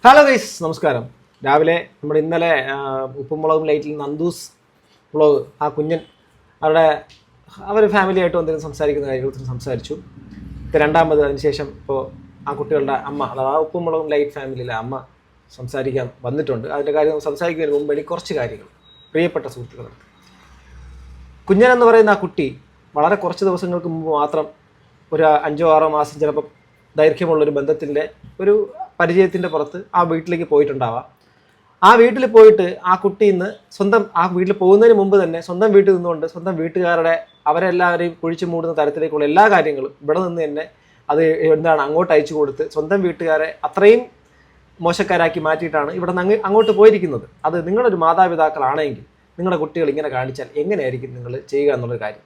Hello guys, നമസ്കാരം. രാവിലെ നമ്മുടെ ഇന്നലെ ഉപ്പുമുളകും ലൈറ്റിൽ നന്ദൂസ് വ്ളോഗ് ആ കുഞ്ഞൻ അവർ ഫാമിലിയായിട്ട് വന്നിരുന്ന് സംസാരിക്കുന്ന കാര്യങ്ങളെക്കുറിച്ച് സംസാരിച്ചു. രണ്ടാമത് അതിനുശേഷം ഇപ്പോൾ ആ കുട്ടികളുടെ അമ്മ, അഥവാ ഉപ്പുമുളകും ലൈറ്റ് ഫാമിലിയിലെ അമ്മ സംസാരിക്കാൻ വന്നിട്ടുണ്ട്. അതിൻ്റെ കാര്യം സംസാരിക്കുന്നതിന് മുമ്പ് എനിക്ക് കുറച്ച് കാര്യങ്ങൾ പ്രിയപ്പെട്ട സുഹൃത്തുക്കളുണ്ട്. കുഞ്ഞൻ എന്ന് പറയുന്ന ആ കുട്ടി വളരെ കുറച്ച് ദിവസങ്ങൾക്ക് മുമ്പ് മാത്രം ഒരു 5-6 മാസം ചിലപ്പം ദൈർഘ്യമുള്ളൊരു ബന്ധത്തിൻ്റെ ഒരു പരിചയത്തിൻ്റെ പുറത്ത് ആ വീട്ടിലേക്ക് പോയിട്ടുണ്ടാവാം. ആ വീട്ടിൽ പോയിട്ട് ആ കുട്ടി ഇന്ന് ആ വീട്ടിൽ പോകുന്നതിന് മുമ്പ് തന്നെ സ്വന്തം വീട്ടിൽ നിന്നുകൊണ്ട് സ്വന്തം വീട്ടുകാരുടെ അവരെല്ലാവരെയും കുഴിച്ചു മൂടുന്ന തരത്തിലേക്കുള്ള എല്ലാ കാര്യങ്ങളും ഇവിടെ നിന്ന് തന്നെ അത് അങ്ങോട്ട് അയച്ചു കൊടുത്ത് സ്വന്തം വീട്ടുകാരെ അത്രയും മോശക്കാരാക്കി മാറ്റിയിട്ടാണ് ഇവിടെ നിന്ന് അങ്ങോട്ട് പോയിരിക്കുന്നത്. അത് നിങ്ങളൊരു മാതാപിതാക്കളാണെങ്കിൽ നിങ്ങളുടെ കുട്ടികൾ ഇങ്ങനെ കാണിച്ചാൽ എങ്ങനെയായിരിക്കും നിങ്ങൾ ചെയ്യുക എന്നുള്ളൊരു കാര്യം.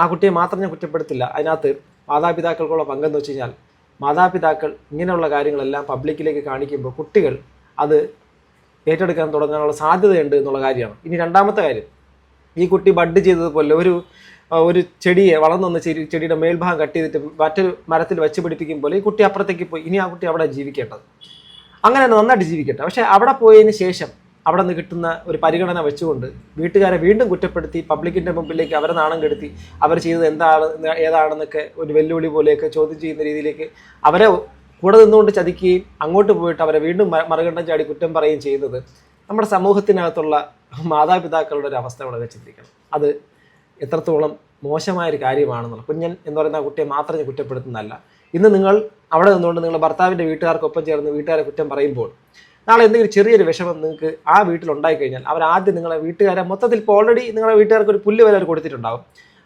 ആ കുട്ടിയെ മാത്രം ഞാൻ കുറ്റപ്പെടുത്തില്ല. അതിനകത്ത് മാതാപിതാക്കൾക്കുള്ള പങ്കെന്ന് വെച്ച് കഴിഞ്ഞാൽ, മാതാപിതാക്കൾ ഇങ്ങനെയുള്ള കാര്യങ്ങളെല്ലാം പബ്ലിക്കിലേക്ക് കാണിക്കുമ്പോൾ കുട്ടികൾ അത് ഏറ്റെടുക്കാൻ തുടങ്ങാനുള്ള സാധ്യതയുണ്ട് എന്നുള്ള കാര്യമാണ്. ഇനി രണ്ടാമത്തെ കാര്യം, ഈ കുട്ടി ബഡ് ചെയ്തതുപോലെ ഒരു ചെടിയെ വളർന്നൊന്ന് ചെടിയുടെ മേൽഭാഗം കട്ട് ചെയ്തിട്ട് മറ്റൊരു മരത്തിൽ വെച്ച് പിടിപ്പിക്കുമ്പോൾ ഈ കുട്ടി അപ്പുറത്തേക്ക് പോയി. ഇനി ആ കുട്ടി അവിടെ ജീവിക്കേണ്ടത്, അങ്ങനെ നന്നായിട്ട് ജീവിക്കട്ടെ. പക്ഷേ അവിടെ പോയതിന് ശേഷം അവിടെ നിന്ന് കിട്ടുന്ന ഒരു പരിഗണന വെച്ചുകൊണ്ട് വീട്ടുകാരെ വീണ്ടും കുറ്റപ്പെടുത്തി പബ്ലിക്കിൻ്റെ മുമ്പിലേക്ക് അവരെ നാണം കെടുത്തി അവർ ചെയ്തത് ഏതാണെന്നൊക്കെ ഒരു വെല്ലുവിളി പോലെയൊക്കെ ചോദ്യം ചെയ്യുന്ന രീതിയിലേക്ക് അവരെ കൂടെ നിന്നുകൊണ്ട് ചതിക്കുകയും അങ്ങോട്ട് പോയിട്ട് അവരെ വീണ്ടും മറുകണ്ഠം ചാടി കുറ്റം പറയുകയും ചെയ്യുന്നത് നമ്മുടെ സമൂഹത്തിനകത്തുള്ള മാതാപിതാക്കളുടെ ഒരു അവസ്ഥ വളരെ ചിന്തിക്കണം. അത് എത്രത്തോളം മോശമായൊരു കാര്യമാണെന്നുള്ള. കുഞ്ഞൻ എന്ന് പറയുന്ന ആ കുട്ടിയെ മാത്രം കുറ്റപ്പെടുത്തുന്നതല്ല. ഇന്ന് നിങ്ങൾ അവിടെ നിന്നുകൊണ്ട് നിങ്ങളുടെ ഭർത്താവിൻ്റെ വീട്ടുകാർക്കൊപ്പം ചേർന്ന് വീട്ടുകാരെ കുറ്റം പറയുമ്പോൾ നാളെ എന്തെങ്കിലും ചെറിയൊരു വിഷമം നിങ്ങൾക്ക് ആ വീട്ടിലുണ്ടായിക്കഴിഞ്ഞാൽ അവരാദ്യം നിങ്ങളെ വീട്ടുകാരെ മൊത്തത്തിൽ ഇപ്പോൾ ഓൾറെഡി നിങ്ങളുടെ വീട്ടുകാർക്ക് ഒരു പുല്ല് വില അവർ കൊടുത്തിട്ടുണ്ടാകും.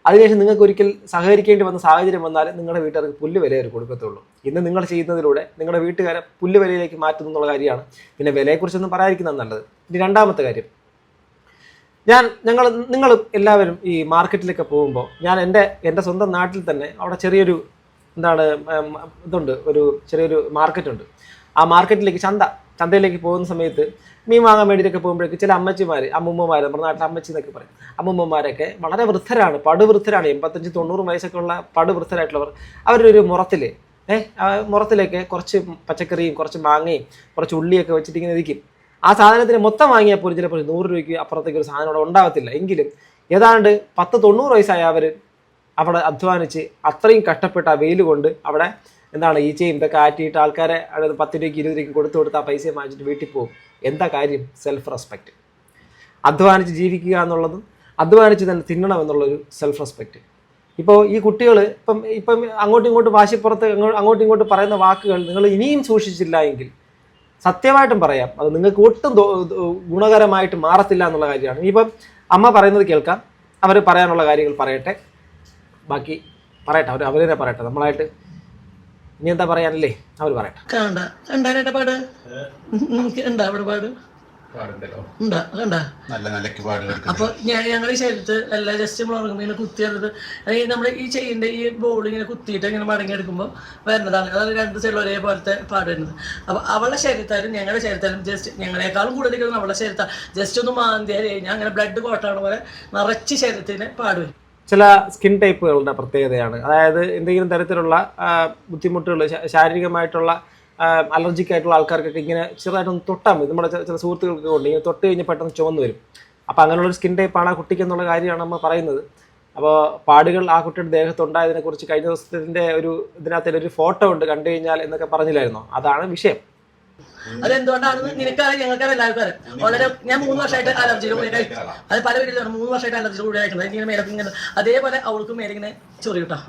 അതിനുശേഷം നിങ്ങൾക്ക് ഒരിക്കൽ സഹകരിക്കേണ്ടി വന്ന സാഹചര്യം വന്നാൽ നിങ്ങളുടെ വീട്ടുകാർക്ക് പുല്ല് വില അവർ കൊടുക്കത്തുള്ളൂ. ഇന്ന് നിങ്ങൾ ചെയ്യുന്നതിലൂടെ നിങ്ങളുടെ വീട്ടുകാരെ പുല്ല് വിലയിലേക്ക് മാറ്റുന്നു എന്നുള്ള കാര്യമാണ്. പിന്നെ വിലയെക്കുറിച്ചൊന്നും പറയാതിരിക്കുന്നത് നല്ലത്. ഇനി രണ്ടാമത്തെ കാര്യം, നിങ്ങൾ എല്ലാവരും ഈ മാർക്കറ്റിലൊക്കെ പോകുമ്പോൾ ഞാൻ എൻ്റെ സ്വന്തം നാട്ടിൽ തന്നെ അവിടെ ചെറിയൊരു ഒരു ചെറിയൊരു മാർക്കറ്റുണ്ട്. ആ മാർക്കറ്റിലേക്ക് ചന്തയിലേക്ക് പോകുന്ന സമയത്ത് മീൻ വാങ്ങാൻ വേണ്ടിയിട്ടൊക്കെ പോകുമ്പോഴേക്ക് ചില അമ്മച്ചിമാർ, അമ്മുമ്മമാർ, നമ്മുടെ നാട്ടിൽ അമ്മച്ചി എന്നൊക്കെ പറയും, അമ്മുമ്മമാരൊക്കെ വളരെ വൃദ്ധരാണ്, പടുവൃദ്ധരാണ്. 85-90 വയസ്സൊക്കെ ഉള്ള പടുവൃദ്ധരായിട്ടുള്ളവർ അവരൊരു മുറത്തിലേക്ക് കുറച്ച് പച്ചക്കറിയും കുറച്ച് മാങ്ങയും കുറച്ച് ഉള്ളിയൊക്കെ വെച്ചിട്ട് ഇങ്ങനെ ഇരിക്കും. ആ സാധനത്തിന് മൊത്തം വാങ്ങിയാൽ പോലും ചിലപ്പോൾ 100 രൂപയ്ക്ക് അപ്പുറത്തേക്ക് ഒരു സാധനം അവിടെ ഉണ്ടാകത്തില്ല. എങ്കിലും ഏതാണ്ട് 10-90 വയസ്സായ അവർ അവിടെ അധ്വാനിച്ച് അത്രയും കഷ്ടപ്പെട്ട ആ വെയിൽ കൊണ്ട് അവിടെ ഈച്ചയും ഇതൊക്കെ ആറ്റിയിട്ട് ആൾക്കാരെ 10 രൂപയ്ക്ക് 20 രൂപയ്ക്ക് കൊടുത്ത് ആ പൈസ വാങ്ങിച്ചിട്ട് വീട്ടിൽ പോകും. എന്താ കാര്യം? Self respect. അധ്വാനിച്ച് ജീവിക്കുക എന്നുള്ളതും അധ്വാനിച്ച് തന്നെ തിന്നണം എന്നുള്ളൊരു സെൽഫ് റെസ്പെക്റ്റ്. ഇപ്പോൾ ഈ കുട്ടികൾ ഇപ്പം അങ്ങോട്ടും ഇങ്ങോട്ടും വാശിപ്പുറത്ത് അങ്ങോട്ടും ഇങ്ങോട്ടും പറയുന്ന വാക്കുകൾ നിങ്ങൾ ഇനിയും സൂക്ഷിച്ചില്ല എങ്കിൽ സത്യമായിട്ടും പറയാം, അത് നിങ്ങൾക്ക് ഒട്ടും ഗുണകരമായിട്ട് മാറത്തില്ല എന്നുള്ള കാര്യമാണ്. ഇനിയിപ്പം അമ്മ പറയുന്നത് കേൾക്കാം, അവർ പറയാനുള്ള കാര്യങ്ങൾ പറയട്ടെ, ബാക്കി പറയട്ടെ, അവരെ പറയട്ടെ. നമ്മളായിട്ട് ഇനി എന്താ പറയാനല്ലേ അവർ പറയട്ടെ. അപ്പൊ ഞങ്ങളുടെ ശരീരത്ത് എല്ലാ ജസ്റ്റ് ഇങ്ങനെ കുത്തിയത് നമ്മൾ ഈ ചെയിൻ്റെ ഈ ബോൾ ഇങ്ങനെ കുത്തിയിട്ട് ഇങ്ങനെ മടങ്ങിയെടുക്കുമ്പോൾ വരുന്നതാണ്. അതാണ് 2 സൈഡിൽ ഒരേപോലത്തെ പാട് വരുന്നത്. അപ്പൊ അവളുടെ ശരീരത്തായാലും ഞങ്ങളുടെ ശരീരത്തായാലും ജസ്റ്റ് ഞങ്ങളെക്കാളും കൂടുതൽ അവളുടെ ശരീരത്താൽ ജസ്റ്റ് ഒന്ന് മാന്തിയാൽ കഴിഞ്ഞാൽ അങ്ങനെ ബ്ലഡ് കോട്ടാണ് പോലെ നിറച്ച് ശരീരത്തിന് പാട് വരും. ചില സ്കിൻ ടൈപ്പുകളുടെ പ്രത്യേകതയാണ്. അതായത് എന്തെങ്കിലും തരത്തിലുള്ള ബുദ്ധിമുട്ടുകൾ, ശാരീരികമായിട്ടുള്ള അലർജിക് ആയിട്ടുള്ള ആൾക്കാർക്കൊക്കെ ഇങ്ങനെ ചെറുതായിട്ടൊന്ന് തൊട്ടാൽ മതി. നമ്മുടെ ചില സുഹൃത്തുക്കൾക്ക് കൊണ്ട് ഇങ്ങനെ തൊട്ട് കഴിഞ്ഞ് പെട്ടെന്ന് ചുവന്ന് വരും. അപ്പോൾ അങ്ങനെയുള്ളൊരു സ്കിൻ ടൈപ്പാണ് ആ കുട്ടിക്ക് എന്നുള്ള കാര്യമാണ് നമ്മൾ പറയുന്നത്. അപ്പോൾ പാടുകൾ ആ കുട്ടിയുടെ ദേഹത്തുണ്ടായതിനെക്കുറിച്ച് കഴിഞ്ഞ ദിവസത്തിൻ്റെ ഇതിനകത്തൊരു ഫോട്ടോ ഉണ്ട്, കണ്ടു കഴിഞ്ഞാൽ എന്നൊക്കെ പറഞ്ഞില്ലായിരുന്നോ? അതാണ് വിഷയം. അതെന്തുകൊണ്ടാണെന്ന് നിനക്കറിയാം, ഞങ്ങൾക്കറിയാം, എല്ലാവർക്കും അറിയാം. വളരെ ഞാൻ 3 വർഷമായിട്ട് അലർജിയുടെ കൂടെ കഴിക്കും. അത് പല വീട്ടിലാണ് 3 വർഷമായിട്ട് അലർജിയുടെ കൂടെ കഴിക്കുന്നത്. ഇങ്ങനെ മേലൊക്കെ ഇങ്ങനെ അതേപോലെ അവൾക്കും മേലിങ്ങനെ ചൊറി കിട്ടാം.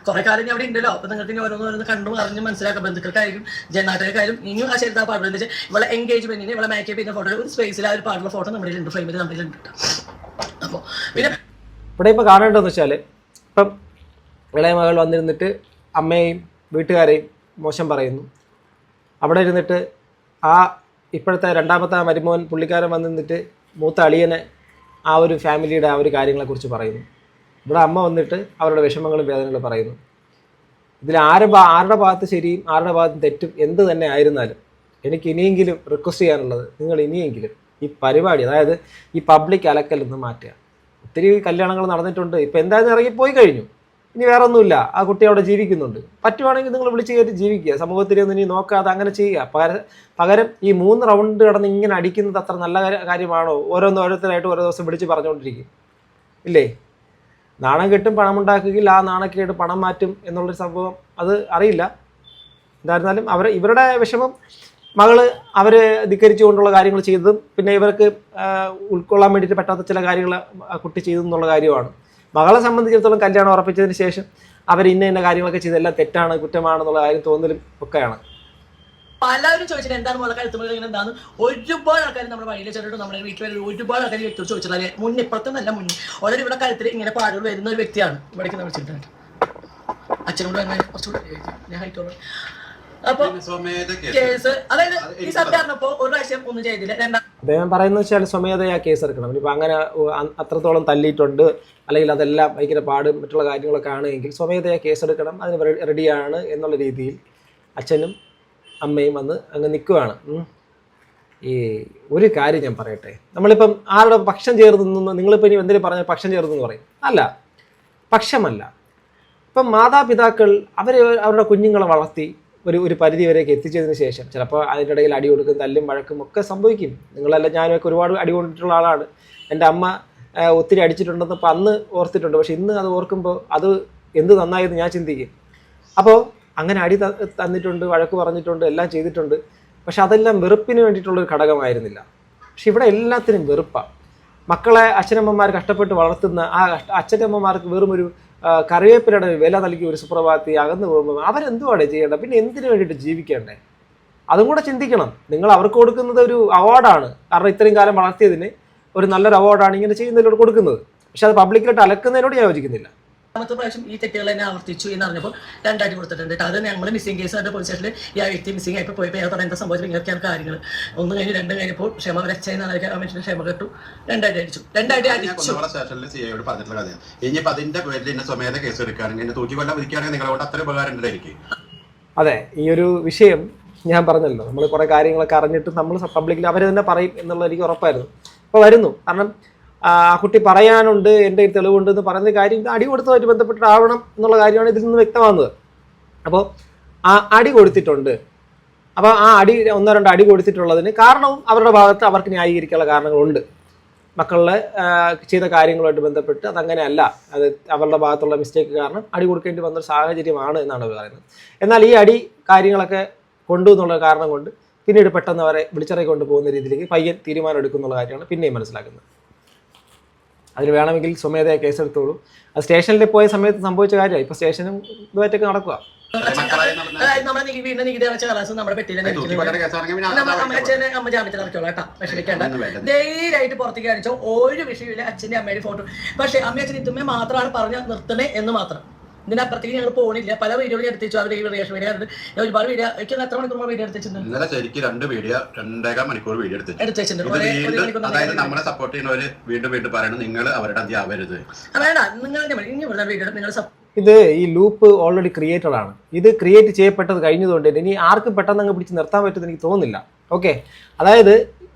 കുറെ കാലം ഞാൻ അവിടെ ഉണ്ടല്ലോ. അപ്പൊ നിങ്ങൾക്ക് ഇനി ഓരോന്ന് കണ്ടും അറിഞ്ഞ് മനസ്സിലാക്കാം. ബന്ധുക്കൾക്കായാലും ജനാട്ടർക്കായാലും ഇനിയും ആ ശരീരത്തിൽ പാടുന്നത് വെച്ചാൽ ഇവളെ എൻഗേജ്മെന്റിന് ഇവളെ മേക്കപ്പ് ചെയ്യുന്ന ഫോട്ടോ ഒരു സ്പേസിൽ ആ ഒരു പാടുള്ള ഫോട്ടോ നമ്മുടെ ഉണ്ട്, ഫ്രെയിമിൽ നമ്മുടെ ഉണ്ട്. അപ്പോൾ പിന്നെ ഇവിടെ ഇപ്പോൾ കാണേണ്ടതെന്ന് വെച്ചാൽ, ഇപ്പം ഇളയ മകൾ വന്നിരുന്നിട്ട് അമ്മയെയും വീട്ടുകാരെയും മോശം പറയുന്നു. അവിടെ ഇരുന്നിട്ട് ഇപ്പോഴത്തെ രണ്ടാമത്തെ മരുമോൻ പുള്ളിക്കാരൻ വന്ന് നിന്നിട്ട് മൂത്ത അളിയനെ ആ ഒരു ഫാമിലിയുടെ ആ ഒരു കാര്യങ്ങളെക്കുറിച്ച് പറയുന്നു. ഇവിടെ അമ്മ വന്നിട്ട് അവരുടെ വിഷമങ്ങളും വേദനകളും പറയുന്നു. ഇതിൽ ആരുടെ ഭാഗത്ത് ശരിയും ആരുടെ ഭാഗത്ത് തെറ്റും എന്ത് തന്നെ ആയിരുന്നാലും എനിക്ക് ഇനിയെങ്കിലും റിക്വസ്റ്റ് ചെയ്യാനുള്ളത്, നിങ്ങൾ ഇനിയെങ്കിലും ഈ പരിപാടി, അതായത് ഈ പബ്ലിക് അലക്കൽ നിന്ന് മാറ്റുക. ഒത്തിരി കല്യാണങ്ങൾ നടന്നിട്ടുണ്ട്. ഇപ്പോൾ എന്തായാലും ഇറങ്ങിപ്പോയി കഴിഞ്ഞു. ഇനി വേറെ ഒന്നുമില്ല, ആ കുട്ടി അവിടെ ജീവിക്കുന്നുണ്ട്. പറ്റുവാണെങ്കിൽ നിങ്ങൾ വിളിച്ച് കയറ്റി ജീവിക്കുക, സമൂഹത്തിലൊന്നും ഇനി നോക്കാതെ അങ്ങനെ ചെയ്യുക. പകരം ഈ 3 റൗണ്ട് കടന്ന് ഇങ്ങനെ അടിക്കുന്നത് അത്ര നല്ല കാര്യമാണോ? ഓരോരുത്തരായിട്ട് ഓരോ ദിവസം വിളിച്ച് പറഞ്ഞുകൊണ്ടിരിക്കും ഇല്ലേ? നാണം കെട്ടും പണമുണ്ടാക്കുകയിൽ ആ നാണക്കേട് പണം മാറ്റും എന്നുള്ളൊരു സംഭവം അത് അറിയില്ല. എന്തായിരുന്നാലും ഇവരുടെ വിഷമം മകള് അവരെ ധിക്കരിച്ചുകൊണ്ടുള്ള കാര്യങ്ങൾ ചെയ്തതും പിന്നെ ഇവർക്ക് ഉൾക്കൊള്ളാൻ വേണ്ടിയിട്ട് പറ്റാത്ത ചില കാര്യങ്ങൾ ആ കുട്ടി ചെയ്തെന്നുള്ള കാര്യമാണ്. മകളെ സംബന്ധിച്ചിടത്തോളം കല്യാണം ഉറപ്പിച്ചതിന് ശേഷം അവർ ഇന്ന കാര്യങ്ങളൊക്കെ ചെയ്തെല്ലാം തെറ്റാണ്, കുറ്റമാണെന്നുള്ള കാര്യം തോന്നലും ഒക്കെയാണ്. പലരും ചോദിച്ചിട്ട് എന്താണ് മോളെ കഴുത്തുമ്പോൾ ഇങ്ങനെ എന്താന്ന് ഒരുപാട് ആൾക്കാർ നമ്മുടെ വഴിയിൽ ചെറിയിട്ട് നമ്മുടെ വീട്ടിൽ വരെ ഒരുപാട് ആൾക്കാർ വ്യക്തി ചോദിച്ചില്ല. മുന്നേ ഇപ്പുറത്തും നല്ല മുന്നേ ഓൾറെഡി ഇവിടെ കഴുത്തിൽ ഇങ്ങനെ പാടുകൾ വരുന്ന ഒരു വ്യക്തിയാണ് ഇവിടേക്ക് വിളിച്ചിട്ടുണ്ട്. അച്ഛനോട് അങ്ങനെ കുറച്ചുകൂടി ഞാൻ ഹൈറ്റോളൂ. അപ്പൊ കേസ് അതായത് ഈ സർക്കാരിനപ്പോ ഒരു പ്രാവശ്യം ഒന്നും ചെയ്തില്ല. അദ്ദേഹം പറയുന്നത് വെച്ചാൽ സ്വമേധയാ കേസ് എടുക്കണം. ഇനിയിപ്പോൾ അങ്ങനെ അത്രത്തോളം തല്ലിയിട്ടുണ്ട് അല്ലെങ്കിൽ അതെല്ലാം ഭയങ്കര പാടും മറ്റുള്ള കാര്യങ്ങളൊക്കെ ആണെങ്കിൽ സ്വമേധയാ കേസെടുക്കണം, അതിന് റെഡിയാണ് എന്നുള്ള രീതിയിൽ അച്ഛനും അമ്മയും വന്ന് അങ്ങ് നിൽക്കുകയാണ്. ഈ ഒരു കാര്യം ഞാൻ പറയട്ടെ, നമ്മളിപ്പം ആരുടെ പക്ഷം ചേർന്ന് നിങ്ങളിപ്പോൾ ഇനി എന്തെങ്കിലും പറഞ്ഞാൽ പക്ഷം ചേർന്നെന്ന് പറയും. അല്ല, പക്ഷമല്ല. ഇപ്പം മാതാപിതാക്കൾ അവരുടെ കുഞ്ഞുങ്ങളെ വളർത്തി ഒരു പരിധി വരെയൊക്കെ എത്തിച്ചതിന് ശേഷം ചിലപ്പോൾ അതിൻ്റെ ഇടയിൽ അടി കൊടുക്കും, തല്ലും വഴക്കും ഒക്കെ സംഭവിക്കും. നിങ്ങളെല്ലാം ഞാനൊക്കെ ഒരുപാട് അടി കൊണ്ടിട്ടുള്ള ആളാണ്. എൻ്റെ അമ്മ ഒത്തിരി അടിച്ചിട്ടുണ്ടെന്ന് ഇപ്പോൾ അന്ന് ഓർത്തിട്ടുണ്ട്. പക്ഷെ ഇന്ന് അത് ഓർക്കുമ്പോൾ അത് എന്ത് നന്നായെന്ന് ഞാൻ ചിന്തിക്കും. അപ്പോൾ അങ്ങനെ അടി തന്നിട്ടുണ്ട്, വഴക്ക് പറഞ്ഞിട്ടുണ്ട്, എല്ലാം ചെയ്തിട്ടുണ്ട്. പക്ഷെ അതെല്ലാം വെറുപ്പിന് വേണ്ടിയിട്ടുള്ളൊരു ഘടകമായിരുന്നില്ല. പക്ഷെ ഇവിടെ എല്ലാത്തിനും വെറുപ്പാണ്. മക്കളെ അച്ഛനമ്മമാർ കഷ്ടപ്പെട്ട് വളർത്തുന്ന ആ അച്ഛനമ്മമാർക്ക് വെറുമൊരു കറിവേപ്പിലയുടെ വില നൽകി ഒരു സുപ്രഭാതി അകന്നു പോകുമ്പോൾ അവരെന്തുവാണ് ചെയ്യേണ്ടത്? പിന്നെ എന്തിനു വേണ്ടിയിട്ട് ജീവിക്കേണ്ടേ? അതും കൂടെ ചിന്തിക്കണം. നിങ്ങൾ അവർക്ക് കൊടുക്കുന്നത് ഒരു അവാർഡാണ്. കാരണം ഇത്രയും കാലം വളർത്തിയതിന് ഒരു നല്ലൊരു അവാർഡാണ് ഇങ്ങനെ ചെയ്യുന്നതിനോട് കൊടുക്കുന്നത്. പക്ഷെ അത് പബ്ലിക്കായിട്ട് അലക്കുന്നതിനോട് ഞാൻ യോജിക്കുന്നില്ല. രണ്ടാമത്തെ പ്രാവശ്യം ഈ തെറ്റുകൾ തന്നെ ആവർത്തിച്ചു എന്ന് അറിഞ്ഞപ്പോൾ 2 അടി കൊടുത്തിട്ടുണ്ട്. അത് നമ്മൾ മിസ്സിംഗ് കേസ് ആയിട്ട് പോലീസ് സ്റ്റേഷനിൽ ഈ ആ വ്യക്തി മിസ്സിംഗ് ആയിട്ട് പോയപ്പോൾ ഞാൻ എന്താ സംഭവിച്ചത് ഇങ്ങനെയൊക്കെയാണ് കാര്യങ്ങൾ. 1 കഴിഞ്ഞ് 2 കഴിഞ്ഞപ്പോൾ ക്ഷമ വരച്ചെന്നാണ് മനുഷ്യന് ക്ഷമ കെട്ടു. 2 അടി അടിച്ചു. 2 അടി അടിച്ചു. അതെ, ഈ ഒരു വിഷയം ഞാൻ പറഞ്ഞല്ലോ, നമ്മൾ കുറെ കാര്യങ്ങളൊക്കെ അറിഞ്ഞിട്ട് നമ്മൾ പബ്ലിക്കിൽ അവർ തന്നെ പറയും എന്നുള്ളത് എനിക്ക് ഉറപ്പായിരുന്നു. അപ്പോൾ വരുന്നു. കാരണം ആ കുട്ടി പറയാനുണ്ട്, എൻ്റെ തെളിവുണ്ട് എന്ന് പറയുന്ന കാര്യം ഇത് അടി കൊടുത്തതുമായിട്ട് ബന്ധപ്പെട്ടിട്ടാവണം എന്നുള്ള കാര്യമാണ് ഇതിൽ നിന്ന് വ്യക്തമാകുന്നത്. അപ്പോൾ ആ അടി കൊടുത്തിട്ടുണ്ട്. അപ്പോൾ ആ അടി 1-2 അടി കൊടുത്തിട്ടുള്ളതിന് കാരണവും അവരുടെ ഭാഗത്ത് അവർക്ക് ന്യായീകരിക്കാനുള്ള കാരണങ്ങളുണ്ട്. മക്കളുടെ ചെയ്ത കാര്യങ്ങളുമായിട്ട് ബന്ധപ്പെട്ട് അതങ്ങനെയല്ല, അത് അവരുടെ ഭാഗത്തുള്ള മിസ്റ്റേക്ക് കാരണം അടി കൊടുക്കേണ്ടി വന്നൊരു സാഹചര്യമാണ് എന്നാണ് പറയുന്നത്. എന്നാൽ ഈ അടി കാര്യങ്ങളൊക്കെ കൊണ്ടു എന്നുള്ള കാരണം കൊണ്ട് പിന്നീട് പെട്ടെന്ന് അവരെ വിളിച്ചിറക്കി കൊണ്ടുപോകുന്ന രീതിയിലേക്ക് പയ്യൻ തീരുമാനം എടുക്കുന്നുള്ള കാര്യമാണ് പിന്നെയും മനസ്സിലാക്കുന്നത്. അതിന് വേണമെങ്കിൽ സ്വമേധയാ കേസെടുത്തോളൂ. അത് സ്റ്റേഷനിൽ പോയ സമയത്ത് സംഭവിച്ച കാര്യമാണ്. ഇപ്പൊ സ്റ്റേഷനും ഇതുമായിട്ടൊക്കെ നടക്കുക. നമ്മുടെ നികുതി അടച്ച കലാസം നമ്മുടെ പെട്ടിയിലെ അമ്മ ജാമ്യത്തിൽ ഇറക്കിയോളൂ കേട്ടോ, വിഷമിക്കേണ്ട. ധൈര്യമായിട്ട് പുറത്തേക്ക് കാണിച്ചോ, ഒരു വിഷയമില്ല. അച്ഛൻ്റെ അമ്മയുടെ ഫോട്ടോ. പക്ഷെ അമ്മ അച്ഛൻ ഇതുമ്മേ മാത്രമാണ് പറഞ്ഞ് നിർത്തണേ എന്ന് മാത്രം. ഇതിനപ്പുറത്തേക്ക് ഞങ്ങൾ പോണില്ല. പല വീഡിയോകളും എടുത്തിച്ചു. അവർ റിയാക്ഷൻ വീഡിയോ ഞാൻ ഒരുപാട് വീഡിയോ എനിക്ക് എത്ര മണിക്കൂർ വീഡിയോ എടുത്തിട്ടുണ്ട്. ഇന്നലെ ശരിക്കും 2 വീഡിയോ 2.5 മണിക്കൂർ വീഡിയോ എടുത്തിട്ടുണ്ട്. അതായത് നമ്മളെ സപ്പോർട്ട് ചെയ്യുന്നവര് വീണ്ടും പറയണം നിങ്ങൾ അവരുടെ അധ്യാപകരുത് വേണ്ട, നിങ്ങളുടെ വീഡിയോ നിങ്ങൾ ഇത് ഈ ലൂപ്പ് ഓൾറെഡി ക്രിയേറ്റഡ് ആണ്. ഇത് ക്രിയേറ്റ് ചെയ്യപ്പെട്ടത് കഴിഞ്ഞതുകൊണ്ട് ഇനി ആർക്കും പെട്ടെന്ന് അങ്ങ് പിടിച്ച് നിർത്താൻ പറ്റുമെന്ന് എനിക്ക് തോന്നുന്നില്ല. ഓക്കെ, അതായത്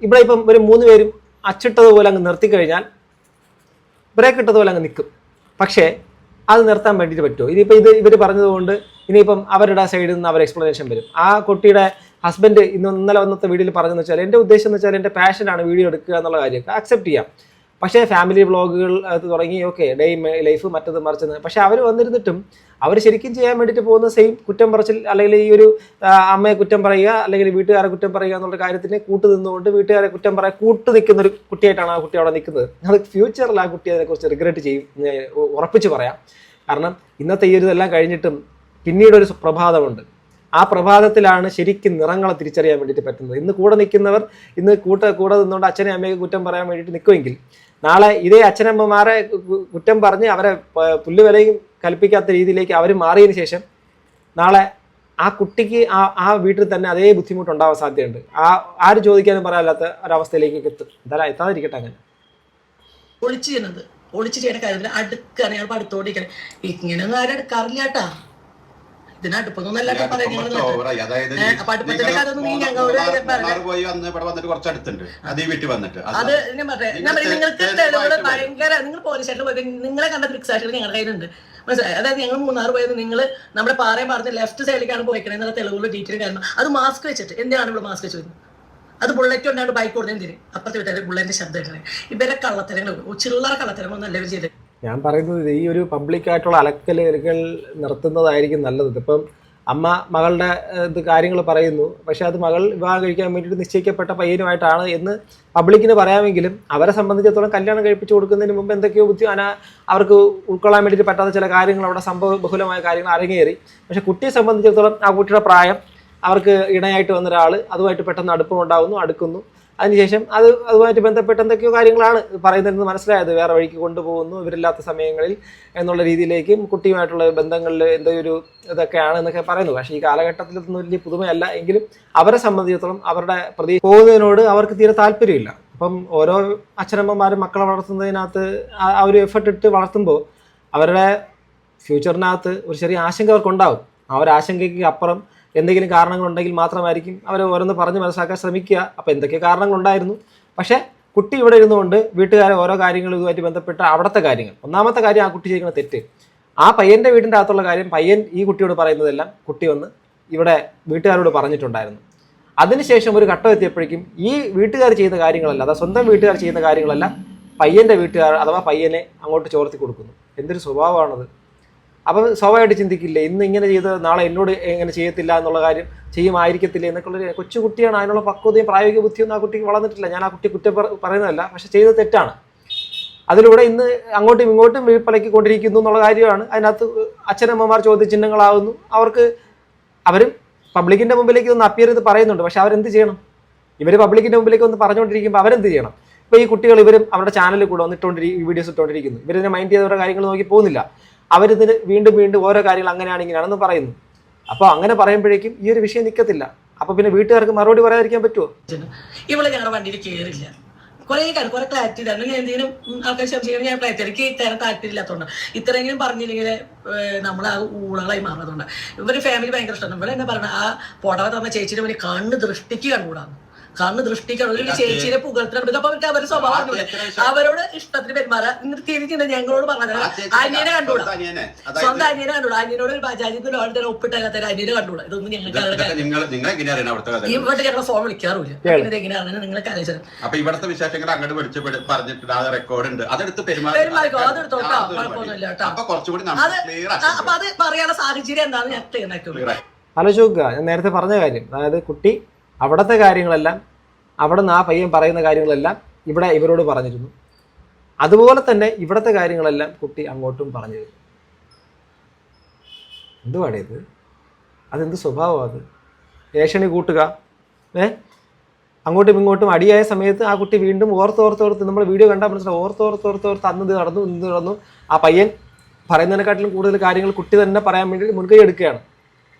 ഇവിടെ ഇപ്പം ഒരു 3 പേരും അച്ചിട്ടതുപോലെ അങ്ങ് നിർത്തിക്കഴിഞ്ഞാൽ ബ്രേക്ക് ഇട്ടതുപോലെ അങ്ങ് നിൽക്കും. പക്ഷേ അത് നിർത്താൻ വേണ്ടിയിട്ട് പറ്റുമോ? ഇനിയിപ്പോൾ ഇവർ പറഞ്ഞതുകൊണ്ട് ഇനിയിപ്പം അവരുടെ സൈഡിൽ നിന്ന് അവർ എക്സ്പ്ലനേഷൻ വരും. ആ കുട്ടിയുടെ ഹസ്ബൻഡ് ഇന്നലെ വന്നത്തെ വീഡിയോയിൽ പറഞ്ഞതെന്ന് വെച്ചാൽ എൻ്റെ ഉദ്ദേശം എന്ന് വെച്ചാൽ എൻ്റെ പാഷനാണ് വീഡിയോ എടുക്കുക എന്നുള്ള കാര്യമൊക്കെ അക്സെപ്റ്റ് ചെയ്യാം. പക്ഷേ ഫാമിലി വ്ളോഗുകൾ അത് തുടങ്ങി ഓക്കെ ഡേ ലൈഫ് മറ്റത് മറിച്ചത്. പക്ഷെ അവർ വന്നിരുന്നിട്ടും അവർ ശരിക്കും ചെയ്യാൻ വേണ്ടിയിട്ട് പോകുന്ന സെയിം കുറ്റം പറച്ചിൽ അല്ലെങ്കിൽ ഈ ഒരു അമ്മയെ കുറ്റം പറയുക അല്ലെങ്കിൽ വീട്ടുകാരെ കുറ്റം പറയുക എന്നുള്ള കാര്യത്തിന് കൂട്ടു നിന്നുകൊണ്ട് വീട്ടുകാരെ കുറ്റം പറയാൻ കൂട്ടു നിൽക്കുന്ന ഒരു കുട്ടിയായിട്ടാണ് ആ കുട്ടി അവിടെ നിൽക്കുന്നത്. അത് ഫ്യൂച്ചറിൽ ആ കുട്ടി അതിനെക്കുറിച്ച് റിഗ്രറ്റ് ചെയ്യും ഉറപ്പിച്ച് പറയാം. കാരണം ഇന്നത്തെ ഈ ഒരു ഇതെല്ലാം കഴിഞ്ഞിട്ടും പിന്നീടൊരു പ്രഭാതമുണ്ട്. ആ പ്രഭാതത്തിലാണ് ശരിക്കും നിറങ്ങളെ തിരിച്ചറിയാൻ വേണ്ടിയിട്ട് പറ്റുന്നത്. ഇന്ന് കൂടെ നിൽക്കുന്നവർ ഇന്ന് കൂടെ നിന്നുകൊണ്ട് അച്ഛനെ അമ്മയെ കുറ്റം പറയാൻ വേണ്ടിയിട്ട് നിൽക്കുമെങ്കിൽ നാളെ ഇതേ അച്ഛനമ്മമാരെ കുറ്റം പറഞ്ഞ് അവരെ പുല്ലുവിലയും കൽപ്പിക്കാത്ത രീതിയിലേക്ക് അവർ മാറിയതിന് ശേഷം നാളെ ആ കുട്ടിക്ക് ആ വീട്ടിൽ തന്നെ അതേ ബുദ്ധിമുട്ടുണ്ടാവാൻ സാധ്യതയുണ്ട്. ആരും ചോദിക്കാനും പറയാല്ലാത്ത ഒരവസ്ഥയിലേക്ക് എത്തും. എന്തായാലും എത്താതിരിക്കട്ടെ. അങ്ങനെ ഒളിച്ചു ചെയ്യുന്ന കാര്യത്തിൽ അടുക്കാണ് ഞങ്ങൾ അടുത്തോടിക്കണം. ഇങ്ങനെയൊന്നും ആരും അടുക്കാറില്ല കേട്ടാ. ഇതിനടുപ്പൊന്നല്ല അത് ഞാൻ പറഞ്ഞത് നിങ്ങൾക്ക് ഭയങ്കര നിങ്ങൾ പോലീസ് സ്റ്റേഷനിൽ പോയി നിങ്ങളെ കണ്ട ദൃക്സാക്ഷികൾ ഞങ്ങളുടെ കയ്യിലുണ്ട്. മനസ്സിലായി? അതായത് ഞങ്ങൾ മൂന്നാർ പോയത് നിങ്ങൾ നമ്മുടെ പാറയും പറഞ്ഞ് ലെഫ്റ്റ് സൈഡിലേക്കാണ് പോയിക്കണേ എന്നുള്ള തെളിവുള്ള ഡീറ്റെയിൽ കാരണം അത് മാസ്ക് വെച്ചിട്ട് എന്തിനാണ് ഇവിടെ മാസ്ക് വെച്ച് വരുന്നത്? അത് ബുള്ളറ്റ് കൊണ്ടാണ് ബൈക്ക് കൊടുത്തതിന് അപ്പുറത്ത് വിട്ടാൽ ബുള്ളറ്റിന്റെ ശബ്ദം കേൾക്കണേ. ഇവരെ കള്ളത്തരങ്ങൾ ചില്ലറ കള്ളത്തരങ്ങളൊന്നും അല്ല ഇവർ ചെയ്തത്. ഞാൻ പറയുന്നത് ഈ ഒരു പബ്ലിക്കായിട്ടുള്ള അലക്കലുകൾ നിർത്തുന്നതായിരിക്കും നല്ലത്. ഇപ്പം അമ്മ മകളുടെ ഇത് കാര്യങ്ങൾ പറയുന്നു, പക്ഷെ അത് മകൾ വിവാഹം കഴിക്കാൻ വേണ്ടിയിട്ട് നിശ്ചയിക്കപ്പെട്ട പയ്യനുമായിട്ടാണ് എന്ന് പബ്ലിക്കിന് പറയാമെങ്കിലും അവരെ സംബന്ധിച്ചിടത്തോളം കല്യാണം കഴിപ്പിച്ച് കൊടുക്കുന്നതിന് മുമ്പ് എന്തൊക്കെയോ അവർക്ക് ഉൾക്കൊള്ളാൻ വേണ്ടിയിട്ട് പറ്റാത്ത ചില കാര്യങ്ങൾ അവിടെ സംഭവ ബഹുലമായ കാര്യങ്ങൾ അരങ്ങേറി. പക്ഷെ കുട്ടിയെ സംബന്ധിച്ചിടത്തോളം ആ കുട്ടിയുടെ പ്രായം, അവർക്ക് ഇണയായിട്ട് വന്ന ഒരാൾ അതുമായിട്ട് പെട്ടെന്ന് അടുപ്പം ഉണ്ടാകുന്നു, അടുക്കുന്നു. അതിനുശേഷം അതുമായിട്ട് ബന്ധപ്പെട്ട എന്തൊക്കെയോ കാര്യങ്ങളാണ് പറയുന്നതെന്ന് മനസ്സിലായത്. വേറെ വഴിക്ക് കൊണ്ടുപോകുന്നു ഇവരില്ലാത്ത സമയങ്ങളിൽ എന്നുള്ള രീതിയിലേക്കും കുട്ടിയുമായിട്ടുള്ള ബന്ധങ്ങളിൽ എന്തോ ഒരു ഇതൊക്കെയാണ് എന്നൊക്കെ പറയുന്നു. പക്ഷേ ഈ കാലഘട്ടത്തിലൊന്നും വലിയ പുതുമയല്ല. എങ്കിലും അവരെ സംബന്ധിച്ചിടത്തോളം അവരുടെ പോകുന്നതിനോട് അവർക്ക് തീരെ താല്പര്യമില്ല. അപ്പം ഓരോ അച്ഛനമ്മമാരും മക്കളെ വളർത്തുന്നതിനകത്ത് ആ ഒരു എഫർട്ട് ഇട്ട് വളർത്തുമ്പോൾ അവരുടെ ഫ്യൂച്ചറിനകത്ത് ഒരു ചെറിയ ആശങ്ക അവർക്കുണ്ടാവും. ആ ഒരു ആശങ്കയ്ക്ക് അപ്പുറം എന്തെങ്കിലും കാരണങ്ങളുണ്ടെങ്കിൽ മാത്രമായിരിക്കും അവർ ഓരോന്ന് പറഞ്ഞ് മനസ്സിലാക്കാൻ ശ്രമിക്കുക. അപ്പോൾ എന്തൊക്കെ കാരണങ്ങളുണ്ടായിരുന്നു, പക്ഷേ കുട്ടി ഇവിടെ ഇരുന്നുകൊണ്ട് വീട്ടുകാരെ ഓരോ കാര്യങ്ങളും ഇതുമായിട്ട് ബന്ധപ്പെട്ട അവിടുത്തെ കാര്യങ്ങൾ, ഒന്നാമത്തെ കാര്യം ആ കുട്ടി ചെയ്യുന്ന തെറ്റ്, ആ പയ്യൻ്റെ വീടിൻ്റെ അകത്തുള്ള കാര്യം പയ്യൻ ഈ കുട്ടിയോട് പറയുന്നതെല്ലാം കുട്ടി വന്ന് ഇവിടെ വീട്ടുകാരോട് പറഞ്ഞിട്ടുണ്ടായിരുന്നു. അതിനുശേഷം ഒരു ഘട്ടം എത്തിയപ്പോഴേക്കും ഈ വീട്ടുകാർ ചെയ്യുന്ന കാര്യങ്ങളല്ല, അതായത് സ്വന്തം വീട്ടുകാർ ചെയ്യുന്ന കാര്യങ്ങളല്ല പയ്യൻ്റെ വീട്ടുകാർ അഥവാ പയ്യനെ അങ്ങോട്ട് ചോർത്തി കൊടുക്കുന്നു. എന്തൊരു സ്വഭാവമാണത്. അപ്പം സ്വാഭാവികമായിട്ട് ചിന്തിക്കില്ലേ, ഇന്ന് ഇങ്ങനെ ചെയ്ത് നാളെ എന്നോട് എങ്ങനെ ചെയ്യത്തില്ല എന്നുള്ള കാര്യം ചെയ്യുമായിരിക്കത്തില്ല എന്നൊക്കെയുള്ളൊരു കൊച്ചുകുട്ടിയാണ്. അതിനുള്ള പക്വതയും പ്രായോഗിക ബുദ്ധിയൊന്നും ആ കുട്ടിക്ക് വളർന്നിട്ടില്ല. ഞാൻ ആ കുട്ടി കുറ്റം പറയുന്നതല്ല, പക്ഷെ ചെയ്തത് തെറ്റാണ്. അതിലൂടെ ഇന്ന് അങ്ങോട്ടും ഇങ്ങോട്ടും വീഴ്പ്പലക്കിക്കൊണ്ടിരിക്കുന്നു എന്നുള്ള കാര്യമാണ്. അതിനകത്ത് അച്ഛനമ്മമാർ ചോദ്യചിഹ്നങ്ങളാവുന്നു. അവരും പബ്ലിക്കിൻ്റെ മുമ്പിലേക്ക് ഒന്ന് അപ്പിയർ ചെയ്ത് പറയുന്നുണ്ട്, പക്ഷെ അവരെന്ത് ചെയ്യണം? ഇവർ പബ്ലിക്കിൻ്റെ മുമ്പിലേക്ക് ഒന്ന് പറഞ്ഞുകൊണ്ടിരിക്കുമ്പോൾ അവരെന്ത് ചെയ്യണം? ഇപ്പോൾ ഈ കുട്ടികൾ ഇവരും അവരുടെ ചാനലിൽ കൂടെ വന്നിട്ടുകൊണ്ടിരിക്കും, വീഡിയോസ് ഇട്ടുകൊണ്ടിരിക്കുന്നു. ഇവരിതിനെ മൈൻഡ് ചെയ്തവരുടെ കാര്യങ്ങൾ നോക്കി പോകുന്നില്ല. അവരിതിന് വീണ്ടും വീണ്ടും ഓരോ കാര്യങ്ങൾ അങ്ങനെയാണ് ഇങ്ങനെയാണെന്ന് പറയുന്നു. അപ്പോൾ അങ്ങനെ പറയുമ്പോഴേക്കും ഈ ഒരു വിഷയം നിൽക്കത്തില്ല. അപ്പോൾ പിന്നെ വീട്ടുകാർക്ക് മറുപടി പറയാതിരിക്കാൻ പറ്റുമോ? ഇവിടെ ഞങ്ങളുടെ വണ്ടിയിൽ കയറില്ല, കുറെ ക്ലാരിറ്റി തരണം. ഞാൻ എന്തെങ്കിലും ആൾക്കാർ സംശയം ഞാൻ ക്ലാരിറ്റി എനിക്ക് തരാൻ താല്പര്യമില്ലാത്തതുകൊണ്ട് ഇത്രയെങ്കിലും പറഞ്ഞില്ലെങ്കിൽ നമ്മൾ ആ ഊളകളായി മാറുന്നതുകൊണ്ട് ഇവര് ഫാമിലി ഭയങ്കര ഇഷ്ടമാണ്. ഇവിടെ എന്നാ പറഞ്ഞ ആ പോടാതെ പറഞ്ഞ ചേച്ചിയുടെ മുന്നിൽ കണ്ണ് ദൃഷ്ടിക്ക് കണ്ടുകൂടാണ്. കാരണം ദൃഷ്ടിക്കണം ഒരു ചേച്ചിയെ പുകഴ്ത്തണം. അപ്പൊ അവർക്ക് അവരുടെ സ്വഭാവം അവരോട് ഇഷ്ടത്തിന് പെരുമാറാ. എന്നിട്ട് തിരിച്ചിട്ട് ഞങ്ങളോട് പറഞ്ഞത് അനിയനെ കണ്ടുകൂടാ, സ്വന്തം അനിയനെ കണ്ടുകൂടാ. അനിയനോട് ഒരു ബജാജിന്റെ ഒരാൾ തന്നെ ഒപ്പിട്ടാത്ത അനിയനെ കണ്ടുകൂടാ. ഇതൊന്നും ഞങ്ങൾക്ക് ഇവിടെ ഞങ്ങളെ ഫോൺ വിളിക്കാറില്ല. എങ്ങനെയാണ് നിങ്ങൾക്ക് ആലോചിച്ചത്? അപ്പൊ ഇവിടുത്തെ വിശേഷങ്ങൾ അങ്ങോട്ട് വിളിച്ച് പറഞ്ഞിട്ട് ആ റെക്കോർഡ് ഉണ്ട്, അതെടുത്ത് പെരുമാറിക്കോ, അതെടുത്തോട്ടോ, കുഴപ്പമൊന്നുമില്ല കേട്ടോ. അപ്പൊ അത് പറയാനുള്ള സാഹചര്യം എന്താണെന്ന് ഞാൻ ക്ലിയർ ആക്കിയുള്ളൂ. ആലോചിക്കുക. ഞാൻ നേരത്തെ പറഞ്ഞ കാര്യം, അതായത് കുട്ടി അവിടുത്തെ കാര്യങ്ങളെല്ലാം അവിടെ നിന്ന് ആ പയ്യൻ പറയുന്ന കാര്യങ്ങളെല്ലാം ഇവിടെ ഇവരോട് പറഞ്ഞിരുന്നു. അതുപോലെ തന്നെ ഇവിടുത്തെ കാര്യങ്ങളെല്ലാം കുട്ടി അങ്ങോട്ടും പറഞ്ഞിരുന്നു. എന്തുവാടേ ഇത്? അതെന്ത് സ്വഭാവമാണ് അത്? ഏഷണി കൂട്ടുക, അങ്ങോട്ടും ഇങ്ങോട്ടും അടിയായ സമയത്ത് ആ കുട്ടി വീണ്ടും ഓർത്തോർത്തോർത്ത് നമ്മൾ വീഡിയോ കണ്ടാൽ മനസ്സിലാവും. ഓർത്തോർത്തോർത്തോർത്ത് അന്ന് ഇത് നടന്നു. ആ പയ്യൻ പറയുന്നതിനെക്കാട്ടിലും കൂടുതൽ കാര്യങ്ങൾ കുട്ടി തന്നെ പറയാൻ വേണ്ടി മുൻകൈ എടുക്കുകയാണ്.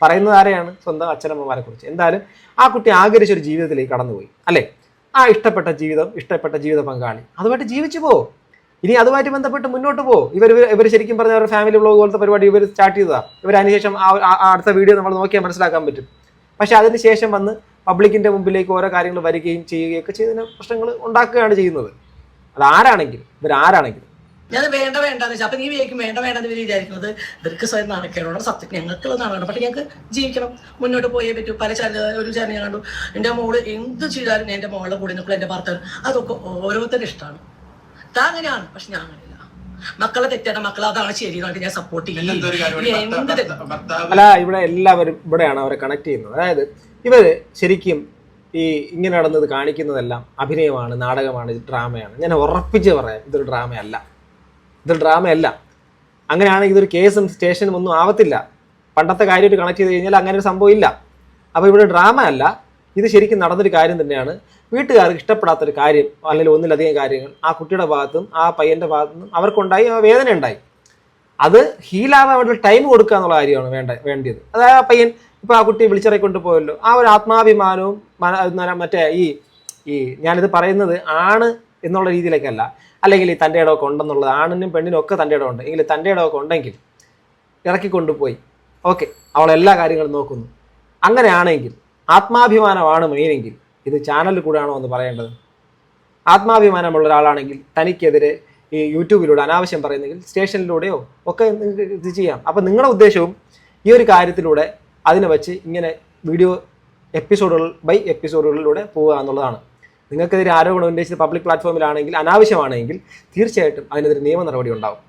പറയുന്നത് ആരെയാണ്? സ്വന്തം അച്ഛനമ്മമാരെ കുറിച്ച്. എന്തായാലും ആ കുട്ടി ആഗ്രഹിച്ചൊരു ജീവിതത്തിലേക്ക് കടന്നുപോയി, അല്ലേ? ആ ഇഷ്ടപ്പെട്ട ജീവിതം, ഇഷ്ടപ്പെട്ട ജീവിത പങ്കാളി, അതുമായിട്ട് ജീവിച്ചു പോ. ഇനി അതുമായിട്ട് ബന്ധപ്പെട്ട് മുന്നോട്ട് പോ. ഇവർ ശരിക്കും പറഞ്ഞ അവരുടെ ഫാമിലി വ്ളോഗ് പോലത്തെ പരിപാടി ഇവർ സ്റ്റാർട്ട് ചെയ്തതാണ്. അതിനുശേഷം അടുത്ത വീഡിയോ നമ്മൾ നോക്കിയാൽ മനസ്സിലാക്കാൻ പറ്റും. പക്ഷെ അതിനുശേഷം വന്ന് പബ്ലിക്കിൻ്റെ മുമ്പിലേക്ക് ഓരോ കാര്യങ്ങൾ വരികയും ചെയ്യുകയൊക്കെ ചെയ്തതിന് പ്രശ്നങ്ങൾ ഉണ്ടാക്കുകയാണ് ചെയ്യുന്നത്. അതാരാണെങ്കിലും ഇവരാരാണെങ്കിലും ഞാൻ വേണ്ടെന്ന് വെച്ചാൽ അപ്പൊ നീ വിചാരിക്കും വേണ്ടെന്ന് വിചാരിക്കുന്നത് ഇവർക്ക് സ്വയം നാണക്കേടോടെ സത്യം ഞങ്ങൾക്കുള്ള നാണക്കേട്. പക്ഷെ ഞങ്ങൾക്ക് ജീവിക്കണം, മുന്നോട്ട് പോയേ പറ്റൂ. പല ഒരു ചാനൽ ഞാൻ കണ്ടു, എൻ്റെ മോള് എന്ത് ചെയ്താലും എൻ്റെ മോളുടെ കൂടെ നിൽക്കുള്ള എൻ്റെ ഭർത്താവ്, അതൊക്കെ ഓരോരുത്തരും ഇഷ്ടമാണ്. അങ്ങനെയാണ്, പക്ഷെ ഞാൻ അങ്ങനെയല്ല. മക്കളെ തെറ്റാണ്, മക്കളെ അതാണ് ശരി, ഞാൻ സപ്പോർട്ട് ചെയ്യും. അല്ല, ഇവിടെ എല്ലാവരും ഇവിടെയാണ് അവരെ കണക്ട് ചെയ്യുന്നത്. അതായത് ഇവര് ശരിക്കും ഈ ഇങ്ങനെ നടന്നത് കാണിക്കുന്നതെല്ലാം അഭിനയമാണ്, നാടകമാണ്, ഡ്രാമയാണ്. ഞാൻ ഉറപ്പിച്ച് പറയാം, ഇതൊരു ഡ്രാമയല്ല. അങ്ങനെയാണെങ്കിൽ ഇതൊരു കേസും സ്റ്റേഷനും ഒന്നും ആവത്തില്ല. പണ്ടത്തെ കാര്യമായിട്ട് കണക്ട് ചെയ്ത് കഴിഞ്ഞാൽ അങ്ങനെ ഒരു സംഭവം ഇല്ല. അപ്പോൾ ഇവിടെ ഡ്രാമ അല്ല, ഇത് ശരിക്കും നടന്നൊരു കാര്യം തന്നെയാണ്. വീട്ടുകാർക്ക് ഇഷ്ടപ്പെടാത്തൊരു കാര്യം അല്ലെങ്കിൽ ഒന്നിലധികം കാര്യങ്ങൾ ആ കുട്ടിയുടെ ഭാഗത്തും ആ പയ്യൻ്റെ ഭാഗത്തുനിന്നും അവർക്കുണ്ടായി, ആ വേദന ഉണ്ടായി. അത് ഹീലാവാൻ വേണ്ടി ടൈം കൊടുക്കുക എന്നുള്ള കാര്യമാണ് വേണ്ടിയത്. അതായത് ആ പയ്യൻ ഇപ്പോൾ ആ കുട്ടിയെ വിളിച്ചിറക്കൊണ്ട് പോയല്ലോ, ആ ഒരു ആത്മാഭിമാനവും മറ്റേ ഈ ഞാനിത് പറയുന്നത് ആണ് എന്നുള്ള രീതിയിലേക്കല്ല, അല്ലെങ്കിൽ ഈ തൻ്റെ ഇടമൊക്കെ ഉണ്ടെന്നുള്ളത്, ആണിനും പെണ്ണിനും ഒക്കെ തൻ്റെ ഇടമുണ്ട് എങ്കിൽ തൻ്റെ ഇടമൊക്കെ ഉണ്ടെങ്കിൽ ഇറക്കിക്കൊണ്ടുപോയി ഓക്കെ അവളെല്ലാ കാര്യങ്ങളും നോക്കുന്നു. അങ്ങനെയാണെങ്കിൽ ആത്മാഭിമാനമാണ് മെയിനെങ്കിൽ ഇത് ചാനലിൽ കൂടെയാണോ എന്ന് പറയേണ്ടത്? ആത്മാഭിമാനമുള്ള ഒരാളാണെങ്കിൽ തനിക്കെതിരെ ഈ യൂട്യൂബിലൂടെ അനാവശ്യം പറയുന്നെങ്കിൽ സ്റ്റേഷനിലൂടെയോ ഒക്കെ നിങ്ങൾക്ക് ഇത് ചെയ്യാം. അപ്പം നിങ്ങളുടെ ഉദ്ദേശവും ഈ ഒരു കാര്യത്തിലൂടെ അതിനെ വെച്ച് ഇങ്ങനെ വീഡിയോ എപ്പിസോഡുകളിലൂടെ പോവുക എന്നുള്ളതാണ്. നിങ്ങൾക്കെതിരെ ആരോപണം ഉന്നയിച്ചത് പബ്ലിക് പ്ലാറ്റ്ഫോമിലാണെങ്കിൽ അനാവശ്യമാണെങ്കിൽ തീർച്ചയായിട്ടും അതിനെതിരെ നിയമ നടപടി ഉണ്ടാവും.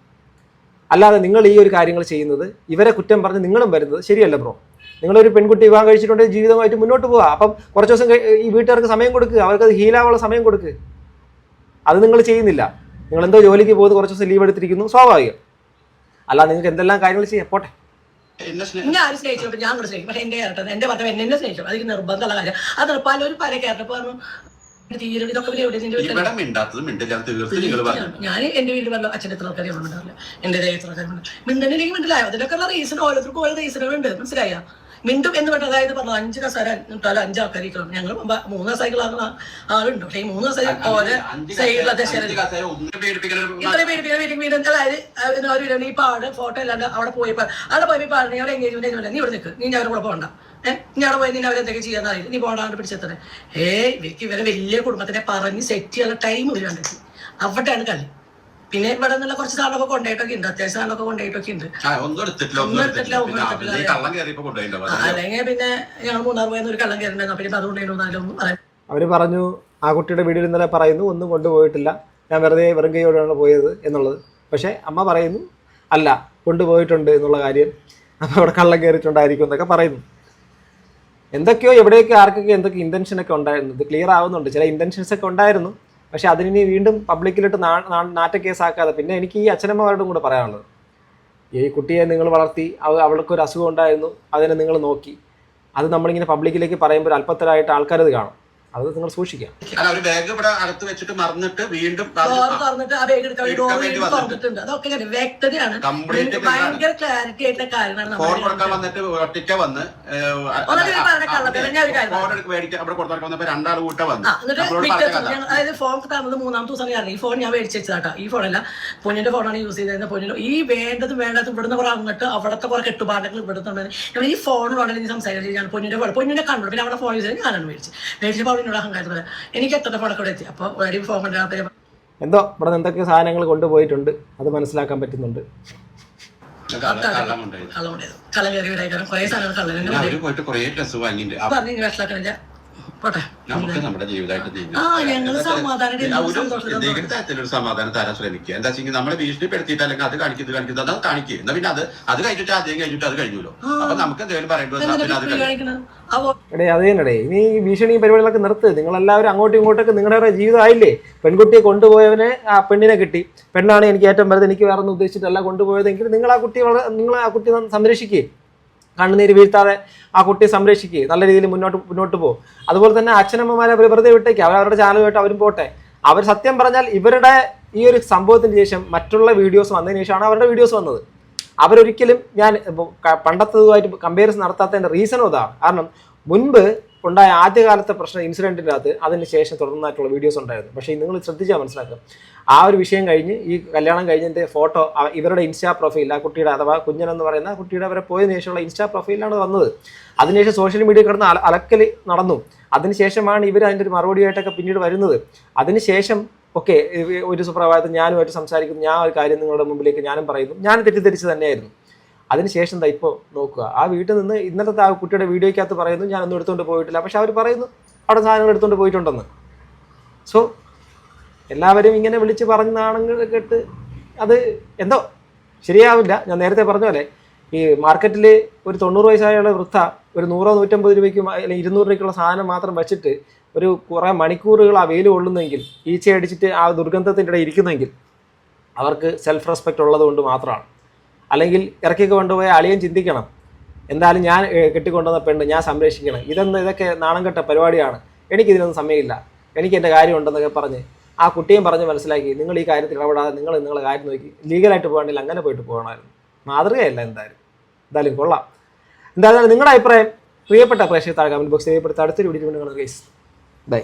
അല്ലാതെ നിങ്ങൾ ഈ ഒരു കാര്യങ്ങൾ ചെയ്യുന്നത് ഇവരെ കുറ്റം പറഞ്ഞ് നിങ്ങളും വരുന്നത് ശരിയല്ല ബ്രോ. നിങ്ങളൊരു പെൺകുട്ടി വിവാഹം കഴിച്ചിട്ടുണ്ടെങ്കിൽ ജീവിതമായിട്ട് മുന്നോട്ട് പോവുക. അപ്പം കുറച്ച് ദിവസം ഈ വീട്ടുകാർക്ക് സമയം കൊടുക്കുക, അവർക്കത് ഹീലാവുള്ള സമയം കൊടുക്കുക. അത് നിങ്ങൾ ചെയ്യുന്നില്ല. നിങ്ങൾ എന്തോ ജോലിക്ക് പോകുന്നത് കുറച്ച് ദിവസം ലീവ് എടുത്തിരിക്കുന്നു, സ്വാഭാവികം. അല്ലാതെ നിങ്ങൾക്ക് എന്തെല്ലാം കാര്യങ്ങൾ ചെയ്യാം. പോട്ടെ, ഞാൻ ആരും സ്നേഹിച്ചോട്ട് ഞാൻ കൂടെ സ്നേഹിക്കും. പക്ഷെ എന്റെ ഭർത്താവ് എന്നെ സ്നേഹിച്ചു. അതിന് നിർബന്ധമുള്ള കാര്യം. അത് പലരും പല കേട്ടപ്പോൾ പറഞ്ഞു ഞാൻ എന്റെ വീട്ടിൽ പറഞ്ഞ അച്ഛൻ്റെ എത്ര ആൾക്കാരെ ഉണ്ടാവില്ല, എന്റെ എത്ര ആൾക്കാരുണ്ട്. മിണ്ടനിലേക്ക് മിണ്ടിലായോ? അതിനൊക്കെ ഉള്ള റീസൺ ഓരോരുത്തർക്കും ഓരോ റീസണുകളുണ്ട്. മനസ്സിലായ? മിണ്ടും എന്ന് പറഞ്ഞത് അതായത് പറഞ്ഞു 5 കസേര ഇട്ടാലും 5 ആൾക്കാരിക്കണം. ഞങ്ങൾ 3 കസേരകളാകുന്ന ആളുണ്ട്. പക്ഷേ ഈ 3 കസേര ഓരോ സൈഡിലത്തെ അതായത് ഈ പാട് ഫോട്ടോ അല്ലാണ്ട് അവിടെ പോയപ്പോൾ പാടുന്ന ഞങ്ങൾ എൻഗേജ്മെന്റ് നീ ഇവിടെ നിൽക്ക്, നീ അവരുടെ കൂടെ പോകണ്ട, നീ അവിടെ പോയി നിന്നെ അവരെന്തൊക്കെ ചെയ്യാന്ന് അറിയില്ല, നീ പോകണ്ടാണ്ട് പിടിച്ചെത്തണേ. ഇവർക്ക് ഇവരെ വലിയ കുടുംബത്തിനെ പറഞ്ഞ് സെറ്റ് ചെയ്യാനുള്ള ടൈം ഇവർ കണ്ടെത്തി. അവിടെയാണ് കളി. പിന്നെ ഇവിടെ നിന്നുള്ള കുറച്ച് സാധനമൊക്കെ കൊണ്ടുപോയിട്ടൊക്കെ ഉണ്ട്, അത്യാവശ്യം സാധനമൊക്കെ കൊണ്ടുപോയിട്ടൊക്കെ ഉണ്ട്. അല്ലെങ്കിൽ പിന്നെ ഞങ്ങൾ 3 പോയെന്ന് ഒരു കള്ളം കയറുണ്ടായിരുന്നു. പിന്നെ അതുകൊണ്ടായിരുന്നു പറയാം. അവർ പറഞ്ഞു ആ കുട്ടിയുടെ വീട്ടിൽ ഇന്നലെ പറയുന്നു ഒന്നും കൊണ്ടുപോയിട്ടില്ല, ഞാൻ വെറും കൈയോടെയാണ് പോയത് എന്നുള്ളത്. പക്ഷേ അമ്മ പറയുന്നു അല്ല കൊണ്ടുപോയിട്ടുണ്ട് എന്നുള്ള കാര്യം. അപ്പോൾ അവിടെ കള്ളം കയറിയിട്ടുണ്ടായിരിക്കും എന്നൊക്കെ പറയുന്നു. എന്തൊക്കെയോ എവിടെയൊക്കെ ആർക്കൊക്കെ എന്തൊക്കെ ഇൻറ്റൻഷനൊക്കെ ഉണ്ടായിരുന്നു. ഇത് ക്ലിയർ ആവുന്നുണ്ട്. ചില ഇൻറ്റൻഷൻസ് ഒക്കെ ഉണ്ടായിരുന്നു. പക്ഷെ അതിനി വീണ്ടും പബ്ലിക്കിലിട്ട് നാറ്റ കേസാക്കാതെ. പിന്നെ എനിക്ക് ഈ അച്ഛനമ്മമാരോടും കൂടെ പറയാനുള്ളത്, ഈ കുട്ടിയെ നിങ്ങൾ വളർത്തി, അവൾക്കൊരു അസുഖം ഉണ്ടായിരുന്നു, അതിനെ നിങ്ങൾ നോക്കി, അത് നമ്മളിങ്ങനെ പബ്ലിക്കിലേക്ക് പറയുമ്പോൾ അല്പത്തരായിട്ട് ആൾക്കാരത് കാണും. അത് നിങ്ങൾ സൂക്ഷിക്കാം. അതൊക്കെ വ്യക്തതയാണ്. ഭയങ്കര ക്ലാരിറ്റി ആയിട്ടുള്ള കാര്യമാണ്. അതായത് ഫോൺ തന്നത് 3-ാമത്തെ ദിവസം ഈ ഫോൺ ഞാൻ മേടിച്ച് വെച്ചതാട്ടോ. ഈ ഫോണല്ല, പൊന്നിന്റെ ഫോണാണ് യൂസ് ചെയ്തിരുന്നത്. പൊന്നിന് ഈ വേണ്ടതും ഇവിടുന്ന് കുറെ അങ്ങോട്ട് അവിടത്തെ കുറെ കെട്ടുപാടങ്ങൾ ഇവിടുത്തെ ഈ ഫോണിലാണ് സംസാരിച്ചത്. ഞാൻ പൊന്നിന്റെ കണ്ടു. പിന്നെ അവിടെ ഫോൺ യൂസ് ചെയ്ത് ഞാനാണ് മേടിച്ചപ്പോൾ അഹങ്കാരത്തിൽ എനിക്ക് എത്ര ഫോണൊക്കെ ഇവിടെ എത്തി. അപ്പോൾ ഒരു ഫോൺ കൊണ്ടുവരാത്ത എന്തോ ഇവിടെ എന്തൊക്കെ സാധനങ്ങൾ കൊണ്ടുപോയിട്ടുണ്ട്, അത് മനസ്സിലാക്കാൻ പറ്റുന്നുണ്ട്. കള്ളം കയറി വീടായിട്ടാണ് കുറെ സാധനങ്ങൾ കള്ളൻ മനസ്സിലാക്കണില്ല. പോട്ടെ, നമുക്ക് നമ്മുടെ ജീവിതമായിട്ട് ഞങ്ങള് സമാധാനം തരാൻ ശ്രമിക്കുക. എന്താ വെച്ചാൽ നമ്മളെ ഭീഷണിപ്പെടുത്തിയിട്ട് അല്ലെങ്കിൽ അത് കാണിക്കുന്നത് അത് കാണിക്കുക. എന്നാ പിന്നെ അത് കഴിഞ്ഞിട്ട് ആദ്യം കഴിഞ്ഞിട്ട് അത് കഴിഞ്ഞല്ലോ. അപ്പൊ നമുക്ക് എന്തെങ്കിലും പറയുമ്പോൾ അതേനടേ ഇനി ഈ ഭീഷണി പരിപാടികളൊക്കെ നിർത്ത്. നിങ്ങളെല്ലാവരും അങ്ങോട്ടും ഇങ്ങോട്ടൊക്കെ നിങ്ങളുടെ ജീവിതമായില്ലേ. പെൺകുട്ടിയെ കൊണ്ടുപോയവനെ ആ പെണ്ണിനെ കിട്ടി, പെണ്ണാണ് എനിക്ക് ഏറ്റവും വലുത്, എനിക്ക് വേറെ ഒന്നും ഉദ്ദേശിച്ചിട്ടല്ല കൊണ്ടുപോയതെങ്കിൽ നിങ്ങൾ ആ കുട്ടി സംരക്ഷിക്കുക. കണ്ണുനീര് വീഴ്ത്താതെ ആ കുട്ടിയെ സംരക്ഷിക്കുക. നല്ല രീതിയിൽ മുന്നോട്ട് പോകും. അതുപോലെ തന്നെ അച്ഛനമ്മമാരെ അവർ വെറുതെ വിട്ടേക്ക്. അവരുടെ ചാനലുമായിട്ട് അവരും പോട്ടെ. അവർ സത്യം പറഞ്ഞാൽ ഇവരുടെ ഈ ഒരു സംഭവത്തിന് ശേഷം മറ്റുള്ള വീഡിയോസ് വന്നതിന് ശേഷമാണ് അവരുടെ വീഡിയോസ് വന്നത്. അവരൊരിക്കലും ഞാൻ പണ്ടത്തതുമായിട്ട് കമ്പാരിസൺ നടത്താത്തതിൻ്റെ റീസണും ഇതാണ്. കാരണം മുൻപ് ഉണ്ടായ ആദ്യകാലത്തെ പ്രശ്നം ഇൻസിഡൻറ്റിൻ്റെ അകത്ത് അതിന് ശേഷം തുടർന്നായിട്ടുള്ള വീഡിയോസ് ഉണ്ടായിരുന്നു. പക്ഷേ നിങ്ങൾ ശ്രദ്ധിച്ചാൽ മനസ്സിലാക്കുക, ആ ഒരു വിഷയം കഴിഞ്ഞ് ഈ കല്യാണം കഴിഞ്ഞതിൻ്റെ ഫോട്ടോ ഇവരുടെ ഇൻസ്റ്റാ പ്രൊഫൈൽ, ആ കുട്ടിയുടെ അഥവാ കുഞ്ഞനെന്ന് പറയുന്ന കുട്ടിയുടെ അവരെ പോയതിനു ശേഷമുള്ള ഇൻസ്റ്റാ പ്രൊഫൈലാണ് വന്നത്. അതിനുശേഷം സോഷ്യൽ മീഡിയ കിടന്ന് അലക്കൽ നടന്നു. അതിനുശേഷമാണ് ഇവർ അതിൻ്റെ ഒരു മറുപടിയായിട്ടൊക്കെ പിന്നീട് വരുന്നത്. അതിനുശേഷം ഓക്കെ ഒരു സുപ്രഭാതത്തിൽ ഞാനുമായിട്ട് സംസാരിക്കുന്നു, ഞാൻ ഒരു കാര്യം നിങ്ങളുടെ മുമ്പിലേക്ക് ഞാനും പറയുന്നു, ഞാൻ തെറ്റിദ്ധരിച്ച് തന്നെയായിരുന്നു. അതിനുശേഷം എന്താ ഇപ്പോൾ നോക്കുക, ആ വീട്ടിൽ നിന്ന് ഇന്നലത്തെ ആ കുട്ടിയുടെ വീഡിയോയ്ക്കകത്ത് പറയുന്നു ഞാനൊന്നും എടുത്തുകൊണ്ട് പോയിട്ടില്ല, പക്ഷെ അവർ പറയുന്നു അവിടെ സാധനങ്ങൾ എടുത്തുകൊണ്ട് പോയിട്ടുണ്ടെന്ന്. സോ എല്ലാവരും ഇങ്ങനെ വിളിച്ച് പറഞ്ഞാണെങ്കിൽ കേട്ട് അത് എന്തോ ശരിയാവില്ല. ഞാൻ നേരത്തെ പറഞ്ഞ പോലെ ഈ മാർക്കറ്റിൽ ഒരു 90 വയസ്സായുള്ള വൃദ്ധ ഒരു 100-150 രൂപയ്ക്ക് അല്ലെങ്കിൽ 200 രൂപയ്ക്കുള്ള സാധനം മാത്രം വെച്ചിട്ട് ഒരു കുറേ മണിക്കൂറുകൾ ആ വെയിൽ കൊള്ളുന്നെങ്കിൽ, ഈച്ചയടിച്ചിട്ട് ആ ദുർഗന്ധത്തിൻ്റെ ഇടയിൽ ഇരിക്കുന്നെങ്കിൽ അവർക്ക് സെൽഫ് റെസ്പെക്റ്റ് ഉള്ളത് കൊണ്ട് മാത്രമാണ്. അല്ലെങ്കിൽ ഇറക്കിയൊക്കെ കൊണ്ടുപോയ അളിയൻ ചിന്തിക്കണം, എന്തായാലും ഞാൻ കെട്ടിക്കൊണ്ടുവന്ന പെണ്ണ് ഞാൻ സംരക്ഷിക്കണം. ഇതൊക്കെ നാണം കെട്ട പരിപാടിയാണ്, എനിക്കിതിനൊന്നും സമയമില്ല, എനിക്ക് എൻ്റെ കാര്യം ഉണ്ടെന്നൊക്കെ പറഞ്ഞ് ആ കുട്ടിയും പറഞ്ഞ് മനസ്സിലാക്കി നിങ്ങൾ ഈ കാര്യത്തിൽ ഇടപെടാതെ നിങ്ങളുടെ കാര്യം നോക്കി ലീഗലായിട്ട് പോകണമെങ്കിൽ അങ്ങനെ പോയിട്ട് പോകണമായിരുന്നു. മാതൃകയല്ല. എന്തായാലും കൊള്ളാം. എന്തായാലും നിങ്ങളുടെ അഭിപ്രായം പ്രിയപ്പെട്ട പ്രേക്ഷകർ താഴെ കമൻറ്റ് ബോക്സിൽ രേഖപ്പെടുത്തി അടുത്തൊരു വീഡിയോ കാണുക ഗൈസ്. ബൈ.